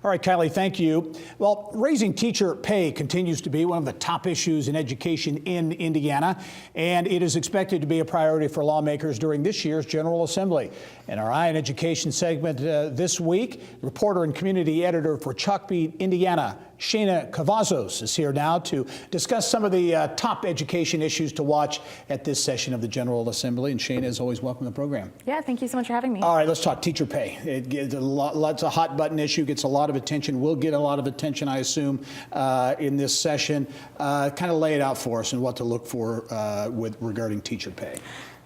All right, Kylie, thank you. Well, raising teacher pay continues to be one of the top issues in education in Indiana, and it is expected to be a priority for lawmakers during this year's General Assembly. In our Eye on Education segment this week, reporter and community editor for Chalkbeat, Indiana, Shayna Cavazos is here now to discuss some of the top education issues to watch at this session of the General Assembly. And Shayna, as always, welcome to the program. Yeah, thank you so much for having me. All right, let's talk teacher pay. It's a hot button issue, gets a lot of attention, will get a lot of attention, I assume, in this session. Kind of lay it out for us and what to look for regarding teacher pay.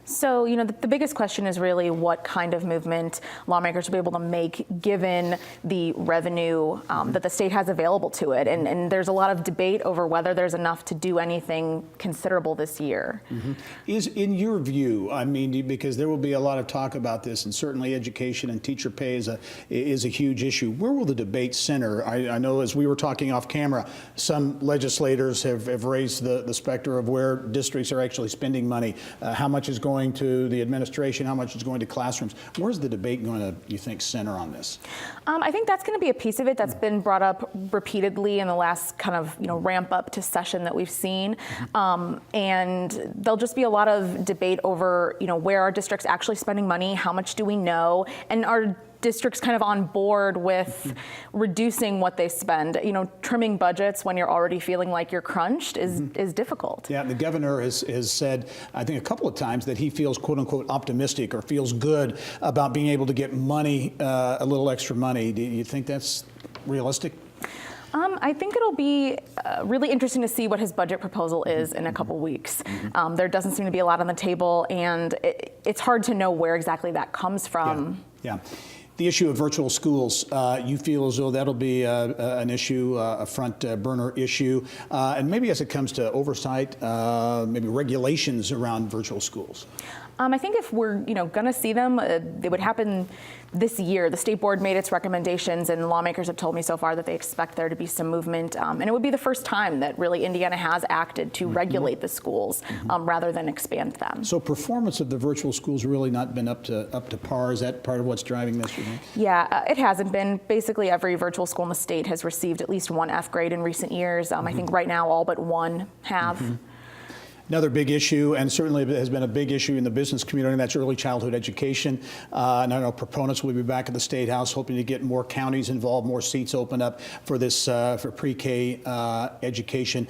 So, the biggest question is really what kind of movement lawmakers will be able to make given the revenue that the state has available to it. And there's a lot of debate over whether there's enough to do anything considerable this year. Mm-hmm. Is, in your view, I mean, because there will be a lot of talk about this, and certainly education and teacher pay is a huge issue, where will the debate center? I know as we were talking off camera, some legislators have raised the specter of where districts are actually spending money, how much is going to the administration, how much is going to classrooms. Where's the debate going to, you think, center on this? I think that's going to be a piece of it that's been brought up repeatedly in the last kind of ramp up to session that we've seen, and there'll just be a lot of debate over where our district's actually spending money, how much do we know, and are districts kind of on board with reducing what they spend. Trimming budgets when you're already feeling like you're crunched is difficult. Yeah, the governor has said, I think a couple of times, that he feels quote unquote optimistic or feels good about being able to get money, a little extra money. Do you think that's realistic? I think it'll be really interesting to see what his budget proposal is in a couple weeks. There doesn't seem to be a lot on the table, and it's hard to know where exactly that comes from. Yeah. The issue of virtual schools, you feel as though that'll be an issue, a front burner issue, and maybe as it comes to oversight, maybe regulations around virtual schools. I think if we're going to see them, they would happen this year. The state board made its recommendations, and lawmakers have told me so far that they expect there to be some movement, and it would be the first time that really Indiana has acted to regulate the schools rather than expand them. So performance of the virtual schools really not been up to par. Is that part of what's driving this, you think? Yeah, it hasn't been. Basically every virtual school in the state has received at least one F grade in recent years. I think right now all but one have. Another big issue, and certainly has been a big issue in the business community, and that's early childhood education. And I know proponents will be back at the State House hoping to get more counties involved, more seats opened up for this for pre-K education.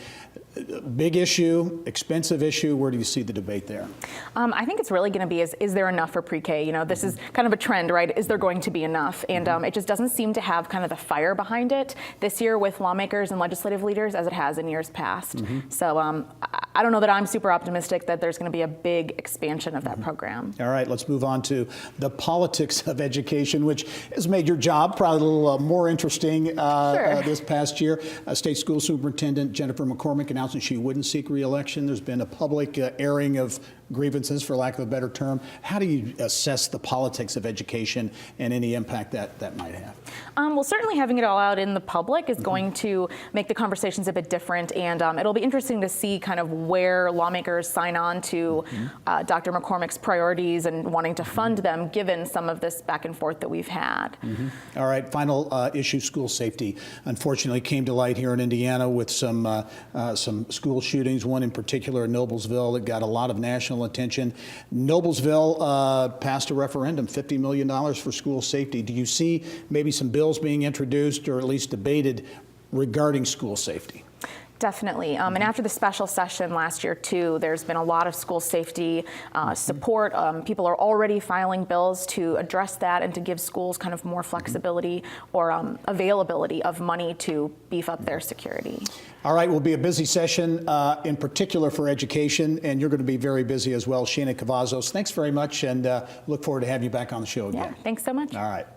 Big issue, expensive issue. Where do you see the debate there? I think it's really going to be is there enough for pre-K? This is kind of a trend, right? Is there going to be enough? And it just doesn't seem to have kind of the fire behind it this year with lawmakers and legislative leaders as it has in years past. So I don't know that I'm super optimistic that there's going to be a big expansion of that program. All right, let's move on to the politics of education, which has made your job probably a little more interesting this past year. State School Superintendent Jennifer McCormick announced that she wouldn't seek re-election. There's been a public airing of grievances, for lack of a better term. How do you assess the politics of education and any impact that might have? Well, certainly having it all out in the public is going to make the conversations a bit different, and it'll be interesting to see kind of where lawmakers sign on to Dr. McCormick's priorities and wanting to fund them, given some of this back and forth that we've had. All right, final issue, school safety. Unfortunately, came to light here in Indiana with some school shootings, one in particular in Noblesville that got a lot of national attention. Noblesville passed a referendum, $50 million for school safety. Do you see maybe some bills being introduced or at least debated regarding school safety? Definitely. And after the special session last year, too, there's been a lot of school safety support. People are already filing bills to address that and to give schools kind of more flexibility or availability of money to beef up their security. All right, will be a busy session, in particular for education, and you're going to be very busy as well. Shayna Cavazos, thanks very much, and look forward to having you back on the show again. Yeah, thanks so much. All right.